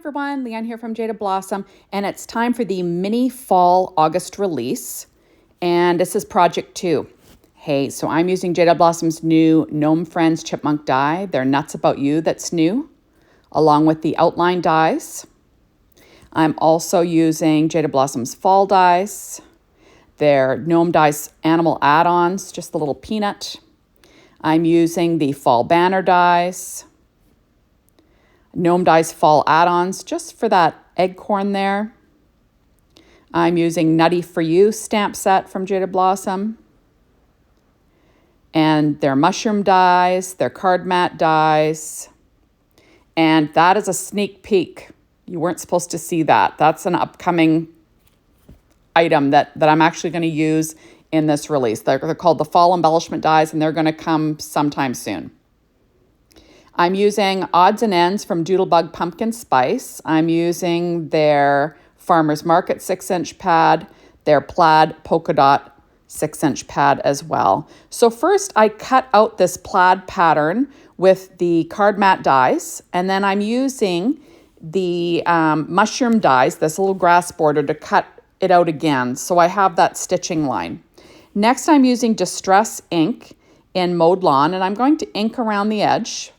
everyone, Leanne here from Jada Blossom, and it's time for the mini fall August release, and this is project 2. Hey, so I'm using Jada Blossom's new Gnome Friends Chipmunk die. They're Nuts About You that's new, along with the outline dies. I'm also using Jada Blossom's fall dies. They're Gnome Dies Animal add-ons, just the little peanut. I'm using the fall banner dies. Gnome Dies Fall add-ons, just for that eggcorn there. I'm using Nutty For You stamp set from Jada Blossom. And their mushroom dies, their card mat dies. And that is a sneak peek. You weren't supposed to see that. That's an upcoming item that I'm actually going to use in this release. They're called the Fall Embellishment dies, and they're going to come sometime soon. I'm using odds and ends from Doodlebug Pumpkin Spice. I'm using their Farmer's Market 6-inch pad, their plaid polka dot 6-inch pad as well. So first I cut out this plaid pattern with the card mat dies, and then I'm using the mushroom dies, this little grass border, to cut it out again. So I have that stitching line. Next I'm using Distress ink in Mowed Lawn, and I'm going to ink around the edge.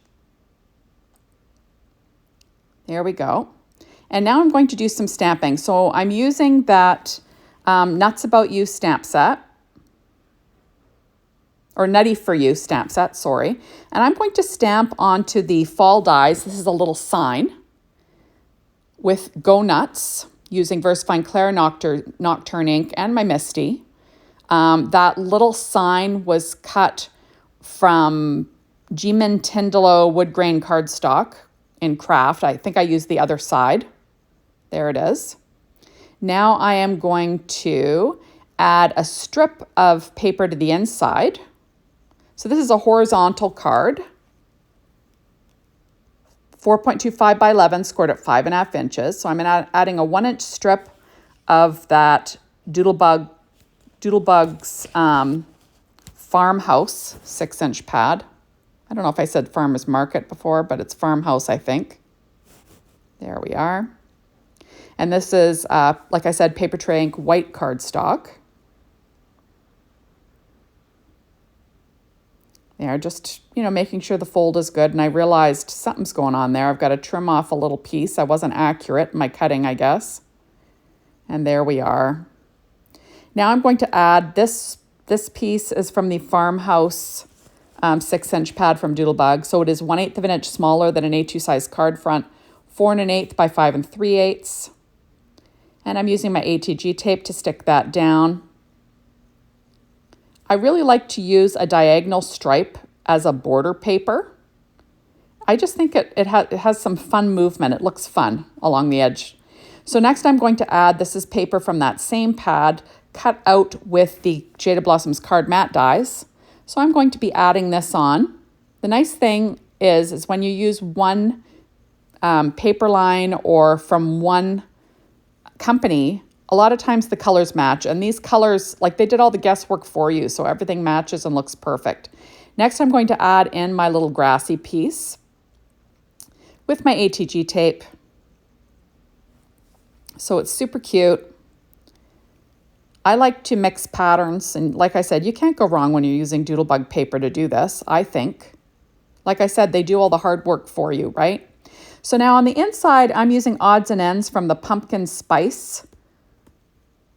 There we go. And now I'm going to do some stamping. So I'm using that Nuts About You stamp set, or Nutty For You stamp set, sorry. And I'm going to stamp onto the fall dies. This is a little sign with Go Nuts using VersaFine Claire Nocturne ink and my Misty. That little sign was cut from G-Min Tyndalo wood grain cardstock in craft. I think I used the other side. There it is. Now I am going to add a strip of paper to the inside. So this is a horizontal card, 4.25 by 11, scored at 5.5 inches. So I'm adding a 1-inch strip of that Doodlebug's Farmhouse 6-inch pad. I don't know if I said Farmer's Market before, but it's Farmhouse, I think. There we are. And this is, like I said, paper tray ink white cardstock. There, just, making sure the fold is good. And I realized something's going on there. I've got to trim off a little piece. I wasn't accurate in my cutting, I guess. And there we are. Now I'm going to add this piece is from the Farmhouse 6-inch pad from Doodlebug. So it is 1/8 of an inch smaller than an A2 size card front, 4 1/8 by 5 3/8. And I'm using my ATG tape to stick that down. I really like to use a diagonal stripe as a border paper. I just think it has some fun movement. It looks fun along the edge. So next I'm going to add, this is paper from that same pad, cut out with the Jada Blossom's card mat dies. So I'm going to be adding this on. The nice thing is when you use one paper line or from one company, a lot of times the colors match. And these colors, like they did all the guesswork for you, so everything matches and looks perfect. Next, I'm going to add in my little grassy piece with my ATG tape. So it's super cute. I like to mix patterns, and like I said, you can't go wrong when you're using Doodlebug paper to do this, I think. Like I said, they do all the hard work for you, right? So now on the inside, I'm using odds and ends from the Pumpkin Spice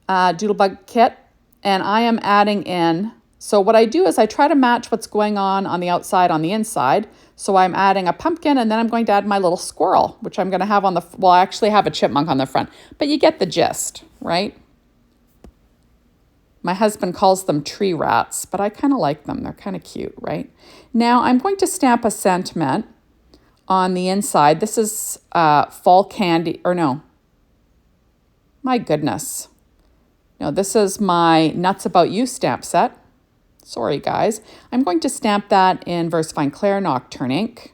Doodlebug kit, and I am adding in, so what I do is I try to match what's going on the outside on the inside. So I'm adding a pumpkin, and then I'm going to add my little squirrel, which I'm going to have on the, well, I actually have a chipmunk on the front, but you get the gist, right? My husband calls them tree rats, but I kind of like them. They're kind of cute, right? Now I'm going to stamp a sentiment on the inside. This is fall candy, or no. My goodness. No, this is my Nuts About You stamp set. Sorry, guys. I'm going to stamp that in VersaFine Claire Nocturne ink.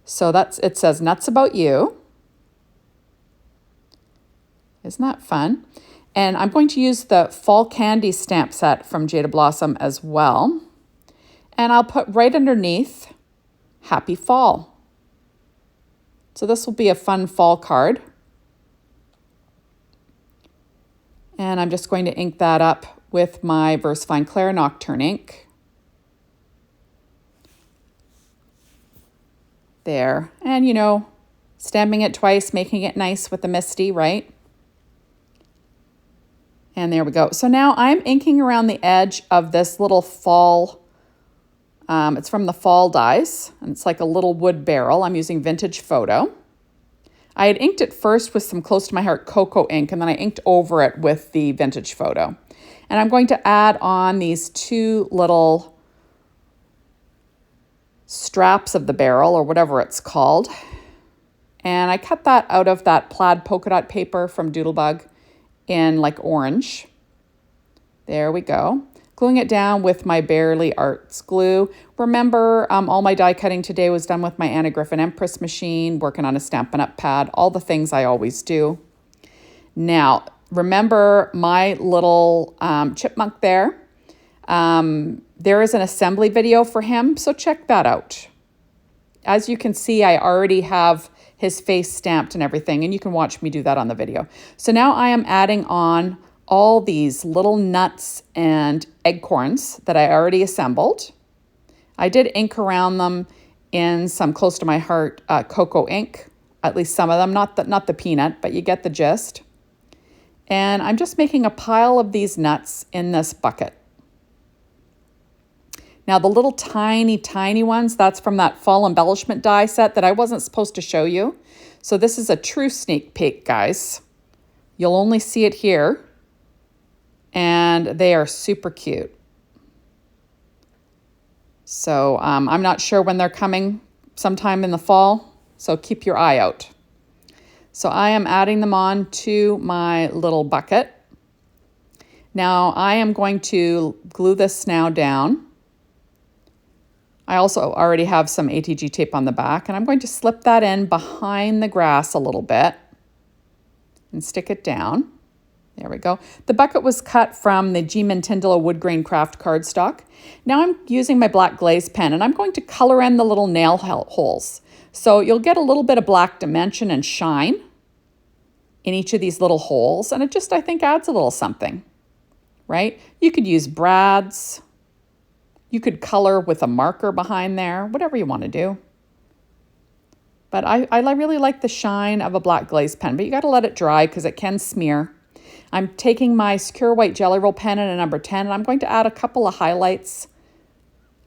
So it says Nuts About You. Isn't that fun? And I'm going to use the Fall Candy stamp set from Jada Blossom as well. And I'll put right underneath Happy Fall. So this will be a fun fall card. And I'm just going to ink that up with my VersaFine Clair Nocturne ink. There. And, you know, stamping it twice, making it nice with the Misty, right? And there we go. So now I'm inking around the edge of this little fall, it's from the Fall Dies, and it's like a little wood barrel. I'm using Vintage Photo. I had inked it first with some Close to My Heart cocoa ink, and then I inked over it with the Vintage Photo. And I'm going to add on these two little straps of the barrel, or whatever it's called. And I cut that out of that plaid polka dot paper from Doodlebug in like orange. There we go. Gluing it down with my Bearly Arts glue. Remember, all my die cutting today was done with my Anna Griffin Empress machine, working on a Stampin' Up! Pad, all the things I always do. Now, remember my little chipmunk there? There is an assembly video for him, so check that out. As you can see, I already have his face stamped and everything, and you can watch me do that on the video. So now I am adding on all these little nuts and acorns that I already assembled. I did ink around them in some Close to My Heart cocoa ink, at least some of them, not the peanut, but you get the gist. And I'm just making a pile of these nuts in this bucket. Now the little tiny, tiny ones, that's from that fall embellishment die set that I wasn't supposed to show you. So this is a true sneak peek, guys. You'll only see it here. And they are super cute. So I'm not sure when they're coming, sometime in the fall, so keep your eye out. So I am adding them on to my little bucket. Now I am going to glue this now down. I also already have some ATG tape on the back, and I'm going to slip that in behind the grass a little bit and stick it down. There we go. The bucket was cut from the G. Mintindala Wood Grain Craft cardstock. Now I'm using my black glaze pen, and I'm going to color in the little nail holes. So you'll get a little bit of black dimension and shine in each of these little holes, and it just, I think, adds a little something, right? You could use brads. You could color with a marker behind there, whatever you want to do. But I really like the shine of a black glaze pen, but you got to let it dry because it can smear. I'm taking my Secure White Jelly Roll pen in a number 10, and I'm going to add a couple of highlights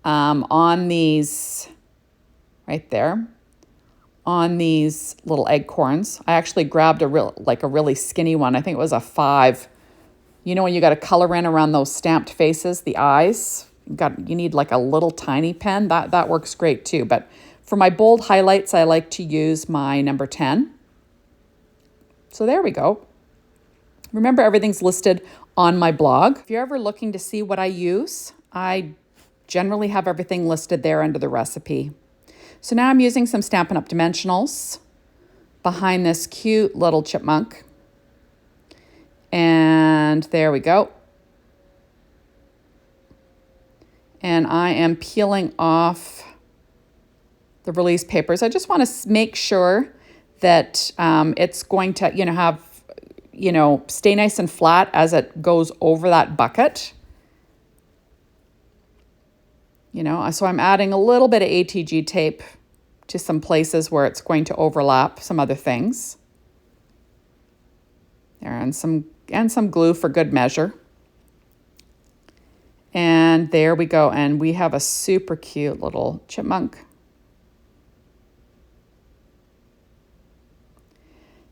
on these, right there, on these little acorns. I actually grabbed a really skinny one. I think it was a 5. You know when you got to color in around those stamped faces, the eyes? You need like a little tiny pen. That works great too. But for my bold highlights, I like to use my number 10. So there we go. Remember, everything's listed on my blog. If you're ever looking to see what I use, I generally have everything listed there under the recipe. So now I'm using some Stampin' Up! Dimensionals behind this cute little chipmunk. And there we go. And I am peeling off the release papers. I just want to make sure that it's going to, have, stay nice and flat as it goes over that bucket. So I'm adding a little bit of ATG tape to some places where it's going to overlap some other things. There, and some glue for good measure. And there we go. And we have a super cute little chipmunk.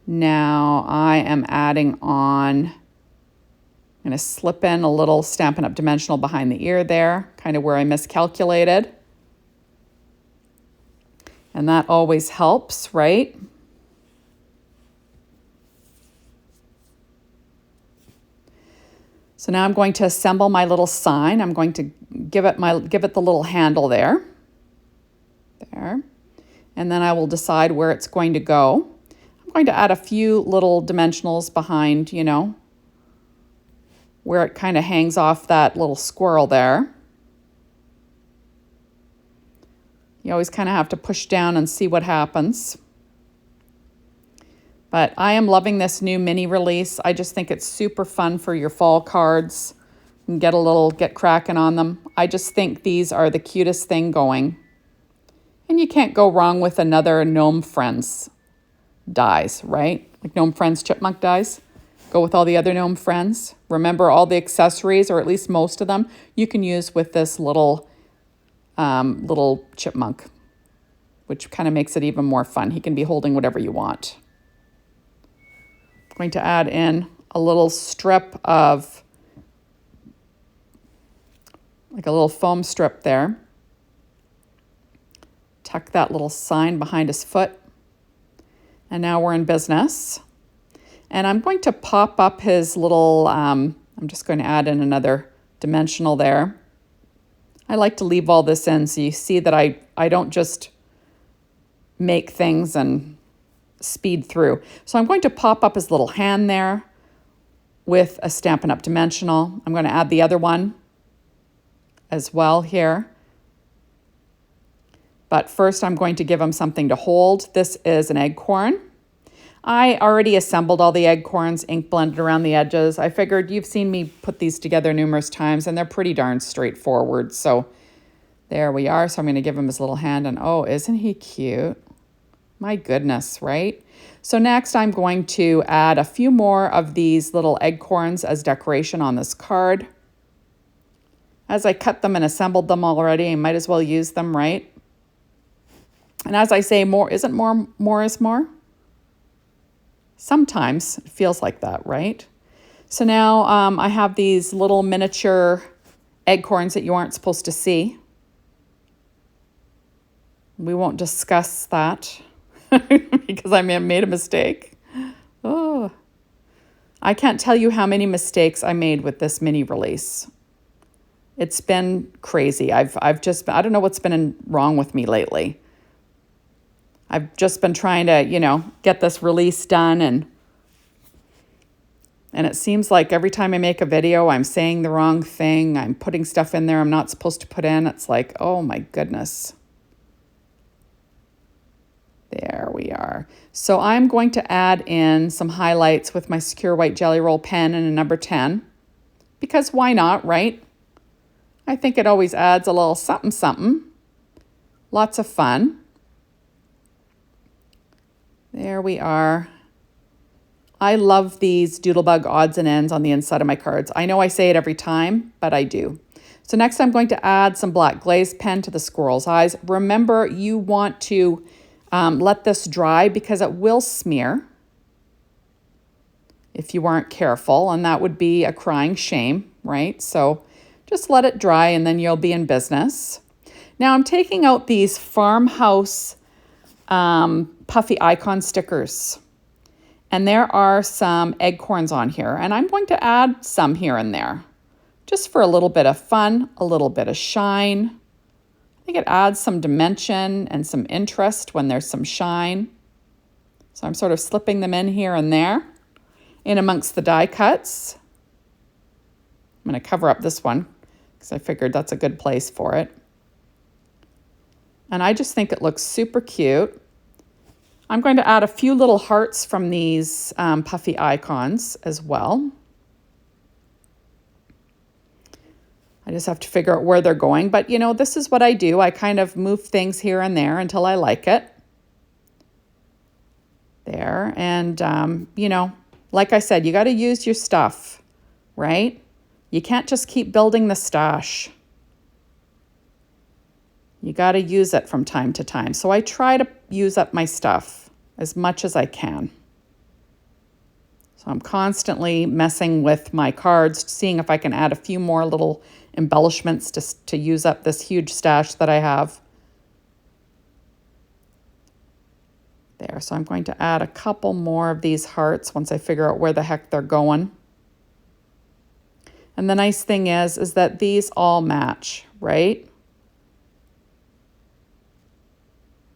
Now I am adding on, I'm going to slip in a little Stampin' Up! Dimensional behind the ear there, kind of where I miscalculated. And that always helps, right? So now I'm going to assemble my little sign. I'm going to give it the little handle there. There. And then I will decide where it's going to go. I'm going to add a few little dimensionals behind, where it kind of hangs off that little squirrel there. You always kind of have to push down and see what happens. But I am loving this new mini release. I just think it's super fun for your fall cards. You can get cracking on them. I just think these are the cutest thing going. And you can't go wrong with another Gnome Friends dies, right? Like Gnome Friends chipmunk dies. Go with all the other Gnome Friends. Remember, all the accessories, or at least most of them, you can use with this little chipmunk, which kind of makes it even more fun. He can be holding whatever you want. I'm going to add in a little strip of, like a little foam strip there. Tuck that little sign behind his foot. And now we're in business. And I'm going to pop up his little, I'm just going to add in another dimensional there. I like to leave all this in so you see that I don't just make things and speed through. So I'm going to pop up his little hand there with a Stampin' Up! Dimensional. I'm going to add the other one as well here. But first I'm going to give him something to hold. This is an acorn. I already assembled all the acorns, ink blended around the edges. I figured you've seen me put these together numerous times and they're pretty darn straightforward. So there we are. So I'm going to give him his little hand, and oh, isn't he cute? My goodness, right? So next I'm going to add a few more of these little acorns as decoration on this card. As I cut them and assembled them already, I might as well use them, right? And as I say, more is more. Sometimes it feels like that, right? So now I have these little miniature acorns that you aren't supposed to see. We won't discuss that because I may have made a mistake. Oh, I can't tell you how many mistakes I made with this mini release. It's been crazy. I don't know what's been wrong with me lately. I've just been trying to, get this release done, and it seems like every time I make a video, I'm saying the wrong thing. I'm putting stuff in there I'm not supposed to put in. It's like, oh my goodness. There we are. So I'm going to add in some highlights with my Secure White Jelly Roll pen and a number 10, because why not, right? I think it always adds a little something, something. Lots of fun. There we are. I love these Doodlebug odds and ends on the inside of my cards. I know I say it every time, but I do. So next I'm going to add some black glaze pen to the squirrel's eyes. Remember, you want to let this dry because it will smear if you aren't careful, and that would be a crying shame, right? So just let it dry and then you'll be in business. Now I'm taking out these farmhouse puffy icon stickers, and there are some acorns on here, and I'm going to add some here and there just for a little bit of fun, a little bit of shine. I think it adds some dimension and some interest when there's some shine. So I'm sort of slipping them in here and there in amongst the die cuts. I'm going to cover up this one because I figured that's a good place for it. And I just think it looks super cute. I'm going to add a few little hearts from these puffy icons as well. I just have to figure out where they're going. But, this is what I do. I kind of move things here and there until I like it. There. And, like I said, you got to use your stuff, right? You can't just keep building the stash. You got to use it from time to time. So I try to use up my stuff as much as I can. So I'm constantly messing with my cards, seeing if I can add a few more little embellishments to use up this huge stash that I have. There, so I'm going to add a couple more of these hearts once I figure out where the heck they're going. And the nice thing is that these all match, right?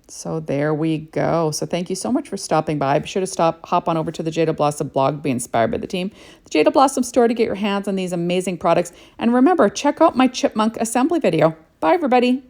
So there we go. So thank you so much for stopping by. Be sure to hop on over to the Jada Blossom blog, be inspired by the team, the Jada Blossom store, to get your hands on these amazing products. And remember, check out my chipmunk assembly video. Bye, everybody.